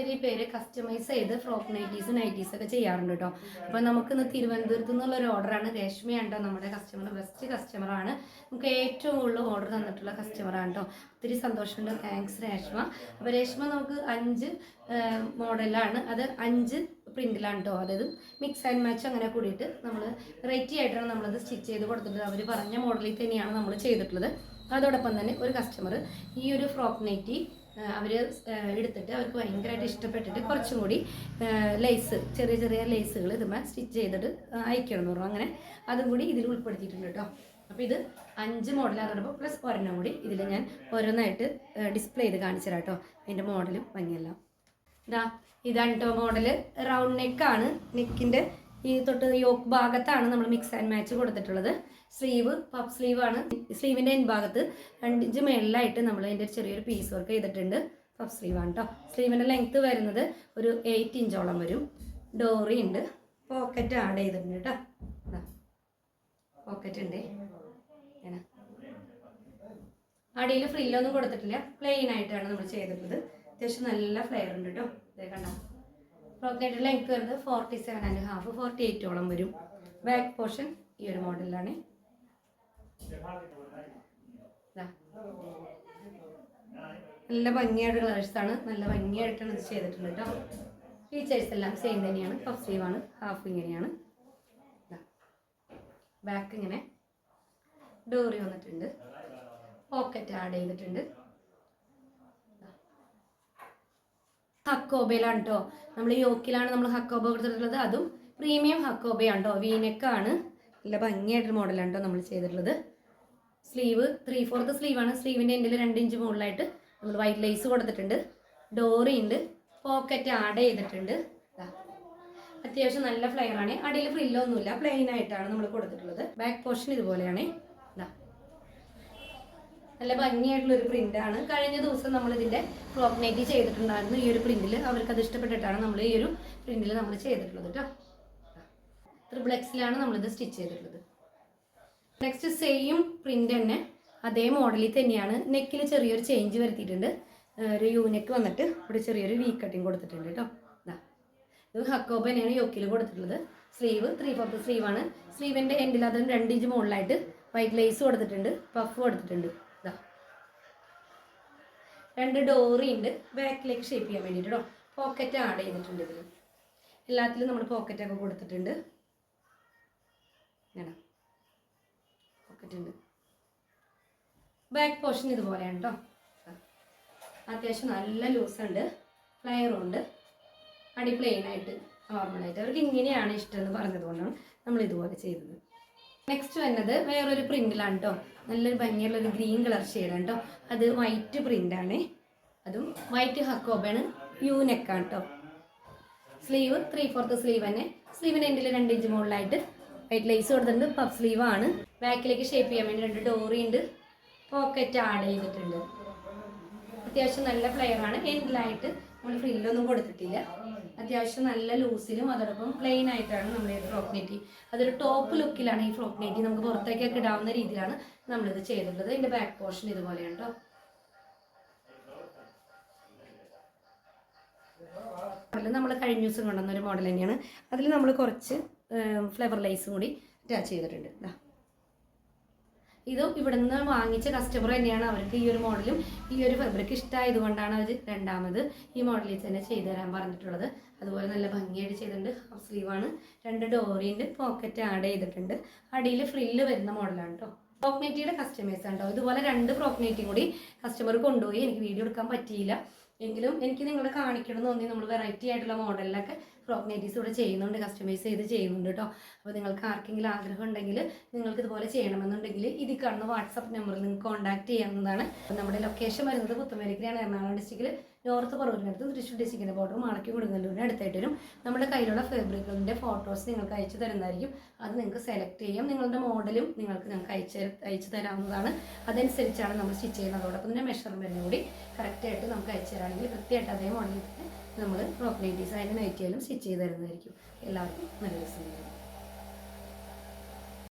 ഒത്തിരി പേര് കസ്റ്റമൈസ് ചെയ്ത് ഫ്രോക്ക് നൈറ്റീസ് ഒക്കെ ചെയ്യാറുണ്ട് കേട്ടോ. അപ്പോൾ നമുക്കിന്ന് തിരുവനന്തപുരത്ത് നിന്നുള്ള ഒരു ഓർഡറാണ്. രേഷ്മയുണ്ടോ നമ്മുടെ കസ്റ്റമർ, ബെസ്റ്റ് കസ്റ്റമറാണ്. നമുക്ക് ഏറ്റവും കൂടുതൽ ഓർഡർ തന്നിട്ടുള്ള കസ്റ്റമറാണ് കേട്ടോ. ഒത്തിരി സന്തോഷമുണ്ട്. താങ്ക്സ് രേഷ്മ. അപ്പോൾ രേഷ്മ നമുക്ക് 5 മോഡലാണ്, അത് 5 പ്രിന്റിലാണ് കേട്ടോ. അതായത് മിക്സ് ആൻഡ് മാച്ച് അങ്ങനെ കൂടിയിട്ട് നമ്മൾ വെറൈറ്റി ആയിട്ടാണ് നമ്മളത് സ്റ്റിച്ച് ചെയ്ത് കൊടുത്തിട്ടുള്ളത്. അവർ പറഞ്ഞ മോഡലിൽ തന്നെയാണ് നമ്മൾ ചെയ്തിട്ടുള്ളത്. അതോടൊപ്പം തന്നെ ഒരു കസ്റ്റമർ ഈ ഒരു ഫ്രോക്ക് നൈറ്റി അവർ എടുത്തിട്ട് അവർക്ക് ഭയങ്കരമായിട്ട് ഇഷ്ടപ്പെട്ടിട്ട് കുറച്ചും കൂടി ലേസ്, ചെറിയ ചെറിയ ലേസുകൾ ഇതുമ്പോൾ സ്റ്റിച്ച് ചെയ്തിട്ട് അയക്കണം എന്ന് പറഞ്ഞു. അങ്ങനെ അതും കൂടി ഇതിൽ ഉൾപ്പെടുത്തിയിട്ടുണ്ട് കേട്ടോ. അപ്പോൾ ഇത് 5 മോഡലാകുമ്പോൾ പ്ലസ് ഒരെണ്ണം കൂടി ഇതിൽ ഞാൻ ഓരോന്നായിട്ട് ഡിസ്പ്ലേ ചെയ്ത് കാണിച്ചു തരാം കേട്ടോ. അതിൻ്റെ മോഡലും ഭംഗിയെല്ലാം ഇതാണ് കേട്ടോ. മോഡൽ റൗണ്ട് നെക്കാണ്. നെക്കിൻ്റെ ഈ തൊട്ട് യോക്ക് ഭാഗത്താണ് നമ്മൾ മിക്സ് ആൻഡ് മാച്ച് കൊടുത്തിട്ടുള്ളത്. സ്ലീവ് പഫ് സ്ലീവാണ്. സ്ലീവിൻ്റെ എൻ ഭാഗത്ത് 2 ഇഞ്ച് മേളിലായിട്ട് നമ്മൾ അതിൻ്റെ ചെറിയൊരു പീസ് വർക്ക് ചെയ്തിട്ടുണ്ട്. പഫ് സ്ലീവാണ് കേട്ടോ. സ്ലീവിൻ്റെ ലെങ്ത്ത് വരുന്നത് ഒരു 8 ഇഞ്ചോളം വരും. ഡോറി ഉണ്ട്. പോക്കറ്റ് ആഡ് ചെയ്തിട്ടുണ്ട് കേട്ടോ. പോക്കറ്റ് ഉണ്ട്. അടിയിൽ ഫ്രില്ലൊന്നും കൊടുത്തിട്ടില്ല, പ്ലെയിൻ ആയിട്ടാണ് നമ്മൾ ചെയ്തിട്ടുള്ളത്. അത്യാവശ്യം നല്ല ഫ്ലെയർ ഉണ്ട് കേട്ടോ. ഇതേ കണ്ടോ. ഫ്രോക്ക് നൈറ്റിയുടെ ലെങ്ത് വരുന്നത് 47.5 48ഓളം വരും. ബാക്ക് പോർഷൻ ഈ ഒരു മോഡലിലാണ്. നല്ല ഭംഗിയായിട്ട് കളേഴ്സാണ്, നല്ല ഭംഗിയായിട്ടാണ് ഇത് ചെയ്തിട്ടുണ്ട് കേട്ടോ. ഫീച്ചേഴ്സ് എല്ലാം സെയിം തന്നെയാണ്. പഫ് സ്ലീവാണ്, ഹാഫ് ഇങ്ങനെയാണ്. ബാക്ക് ഇങ്ങനെ ഡോറി വന്നിട്ടുണ്ട്. പോക്കറ്റ് ആഡ് ചെയ്തിട്ടുണ്ട്. ഹക്കോബയിലാണ് കേട്ടോ. നമ്മൾ യോക്കിലാണ് നമ്മൾ ഹക്കോബ കൊടുത്തിട്ടുള്ളത്. അതും പ്രീമിയം ഹക്കോബയാണ് കേട്ടോ. വീനെക്കാണ്. നല്ല ഭംഗിയായിട്ടൊരു മോഡലാണ് കേട്ടോ നമ്മൾ ചെയ്തിട്ടുള്ളത്. സ്ലീവ് 3/4 സ്ലീവാണ്. സ്ലീവിൻ്റെ എൻഡിൽ 2 ഇഞ്ച് മുകളിലായിട്ട് നമ്മൾ വൈറ്റ് ലേസ് കൊടുത്തിട്ടുണ്ട്. ഡോറി ഉണ്ട്. പോക്കറ്റ് ആഡ് ചെയ്തിട്ടുണ്ട്. അത്യാവശ്യം നല്ല ഫ്ലെയർ ആണ്. അടിയിൽ ഫ്രില്ലൊന്നുമില്ല, പ്ലെയിൻ ആയിട്ടാണ് നമ്മൾ കൊടുത്തിട്ടുള്ളത്. ബാക്ക് പോർഷൻ ഇതുപോലെയാണ്. നല്ല ഭംഗിയായിട്ടുള്ളൊരു പ്രിൻ്റാണ്. കഴിഞ്ഞ ദിവസം നമ്മൾ ഇതിൻ്റെ ഫ്രോക്ക് നൈറ്റി ചെയ്തിട്ടുണ്ടായിരുന്നു ഈ ഒരു പ്രിൻറ്റിൽ. അവർക്കത് ഇഷ്ടപ്പെട്ടിട്ടാണ് നമ്മൾ ഈ ഒരു പ്രിൻറ്റിൽ നമ്മൾ ചെയ്തിട്ടുള്ളത് കേട്ടോ. XXL നമ്മളിത് സ്റ്റിച്ച് ചെയ്തിട്ടുള്ളത്. നെക്സ്റ്റ് സെയിം പ്രിൻ്റ് തന്നെ അതേ മോഡലിൽ തന്നെയാണ്. നെക്കിൽ ചെറിയൊരു ചേഞ്ച് വരുത്തിയിട്ടുണ്ട്. ഒരു യൂനെക്ക് വന്നിട്ട് ഇവിടെ ചെറിയൊരു വി കട്ടിങ് കൊടുത്തിട്ടുണ്ട് കേട്ടോ. ഇത് ഹക്കോബ തന്നെയാണ് യോക്കിൽ കൊടുത്തിട്ടുള്ളത്. സ്ലീവ് 3/4 സ്ലീവാണ്. സ്ലീവിൻ്റെ എൻഡിൽ അതിന് 2 ഇഞ്ച് മുകളിലായിട്ട് വൈറ്റ് ലേസ് കൊടുത്തിട്ടുണ്ട്. പഫ് കൊടുത്തിട്ടുണ്ട്. 2 ഡോറി ഉണ്ട്. ബാക്കിലേക്ക് ഷേപ്പ് ചെയ്യാൻ വേണ്ടിയിട്ട് കേട്ടോ. പോക്കറ്റ് ആഡ് ചെയ്തിട്ടുണ്ട്. ഇതിൽ എല്ലാത്തിലും നമ്മൾ പോക്കറ്റൊക്കെ കൊടുത്തിട്ടുണ്ട്. പോക്കറ്റ് ഉണ്ട്. ബാക്ക് പോർഷൻ ഇതുപോലെയാണ് കേട്ടോ. അത്യാവശ്യം നല്ല ലൂസുണ്ട്, ഫ്ലെയറും ഉണ്ട്. അടി പ്ലെയിൻ ആയിട്ട് നോർമലായിട്ട് അവർക്ക് ഇങ്ങനെയാണ് ഇഷ്ടം എന്ന് പറഞ്ഞതുകൊണ്ടാണ് നമ്മൾ ഇതുപോലെ ചെയ്തത്. നെക്സ്റ്റ് വരുന്നത് വേറൊരു പ്രിന്റിലാണ് കേട്ടോ. നല്ലൊരു ഭംഗിയുള്ളൊരു ഗ്രീൻ കളർ ഷെയ്ഡാണ് കേട്ടോ. അത് വൈറ്റ് പ്രിൻ്റാണ്. അതും വൈറ്റ് ഹക്കോബാണ്. യൂനെക്കാണ് കേട്ടോ. സ്ലീവ് 3/4 സ്ലീവ് തന്നെ. സ്ലീവിൻ്റെ എൻഡിൽ 2 ഇഞ്ച് മുകളിലായിട്ട് വൈറ്റ് ലേസ് കൊടുത്തിട്ടുണ്ട്. പഫ് സ്ലീവാണ്. ബാക്കിലേക്ക് ഷേപ്പ് ചെയ്യാൻ വേണ്ടി 2 ഡോറി ഉണ്ട്. പോക്കറ്റ് ആഡ് ചെയ്തിട്ടുണ്ട്. അത്യാവശ്യം നല്ല ഫ്ലെയറാണ്. എൻഡിലായിട്ട് നമ്മൾ ഫ്രില്ലൊന്നും കൊടുത്തിട്ടില്ല. അത്യാവശ്യം നല്ല ലൂസിലും അതോടൊപ്പം പ്ലെയിൻ ആയിട്ടാണ് നമ്മൾ ഈ ഫ്രോക്ക് നൈറ്റി. അതൊരു ടോപ്പ് ലുക്കിലാണ് ഈ ഫ്രോക്ക് നൈറ്റി. നമുക്ക് പുറത്തേക്കൊക്കെ ഇടാവുന്ന രീതിയിലാണ് നമ്മളിത് ചെയ്തിട്ടുള്ളത്. ഇതിൻ്റെ ബാക്ക് പോർഷൻ ഇതുപോലെയാണ് കേട്ടോ. നമ്മൾ കഴിഞ്ഞ ദിവസം കൊണ്ടുവന്നൊരു മോഡൽ തന്നെയാണ്. അതിൽ നമ്മൾ കുറച്ച് ഫ്ലവർ ലൈസും കൂടി അറ്റാച്ച് ചെയ്തിട്ടുണ്ട്. ഇതും ഇവിടെ നിന്ന് വാങ്ങിച്ച കസ്റ്റമർ തന്നെയാണ്. അവർക്ക് ഈ ഒരു മോഡലും ഈ ഒരു ഫാബ്രിക് ഇഷ്ടമായതുകൊണ്ടാണ് അവർ രണ്ടാമത് ഈ മോഡലിൽ തന്നെ ചെയ്തു തരാൻ പറഞ്ഞിട്ടുള്ളത്. അതുപോലെ നല്ല ഭംഗിയായിട്ട് ചെയ്തിട്ടുണ്ട്. ഹാഫ് സ്ലീവാണ്. 2 ഡോറി ഉണ്ട്. പോക്കറ്റ് ആഡ് ചെയ്തിട്ടുണ്ട്. അടിയിൽ ഫ്രില്ല് വരുന്ന മോഡലാണ് കേട്ടോ. ഫ്രോക്ക് നൈറ്റിയുടെ കസ്റ്റമേഴ്സ് ആണ് കേട്ടോ. ഇതുപോലെ 2 ഫ്രോക്ക് നൈറ്റിയും കൂടി കസ്റ്റമർ കൊണ്ടുപോയി. എനിക്ക് വീഡിയോ എടുക്കാൻ പറ്റിയില്ല, എങ്കിലും എനിക്ക് നിങ്ങളെ കാണിക്കണം എന്ന് തോന്നി. നമ്മൾ വെറൈറ്റി ആയിട്ടുള്ള മോഡലിലൊക്കെ ഫ്രോക്ക് നൈറ്റീസ് ഇവിടെ ചെയ്യുന്നുണ്ട്, കസ്റ്റമൈസ് ചെയ്ത് ചെയ്യുന്നുണ്ട് കേട്ടോ. അപ്പോൾ നിങ്ങൾക്ക് ആർക്കെങ്കിലും ആഗ്രഹം ഉണ്ടെങ്കിൽ നിങ്ങൾക്ക് ഇതുപോലെ ചെയ്യണമെന്നുണ്ടെങ്കിൽ ഇതിൽ കാണുന്ന വാട്സപ്പ് നമ്പറിൽ നിങ്ങൾക്ക് കോൺടാക്ട് ചെയ്യാവുന്നതാണ്. അപ്പോൾ നമ്മുടെ ലൊക്കേഷൻ വരുന്നത് പുത്തമേരിക്കലാണ്, എറണാകുളം ഡിസ്ട്രിക്റ്റിൽ നോർത്ത് പറവൂരിനടുത്ത് തൃശ്ശൂർ ഡിസ്ട്രിക്റ്റിൻ്റെ ബോർഡർ മാളയ്ക്ക് കൊടുങ്ങല്ലൂരിന് അടുത്തായിട്ട് വരും. നമ്മുടെ കയ്യിലുള്ള ഫാബ്രിക്കുകളുടെ ഫോട്ടോസ് നിങ്ങൾക്ക് അയച്ചു തരുന്നതായിരിക്കും. അത് നിങ്ങൾക്ക് സെലക്ട് ചെയ്യാം. നിങ്ങളുടെ മോഡലും ഞങ്ങൾക്ക് അയച്ചു തരാവുന്നതാണ്. അതനുസരിച്ചാണ് നമ്മൾ സ്റ്റിച്ച് ചെയ്യുന്നത്. അതോടൊപ്പം തന്നെ മെഷർമെൻറ്റും കൂടി കറക്റ്റായിട്ട് നമുക്ക് അയച്ചു തരാണെങ്കിൽ കൃത്യമായിട്ട് അതേ മോഡലിൽ തന്നെ നമ്മൾ ഫ്രോക്ക് നൈറ്റീസ് ആയാലും നൈറ്റിയായാലും സ്റ്റിച്ച് ചെയ്ത് തരുന്നതായിരിക്കും. എല്ലാവർക്കും നല്ല ദിവസം.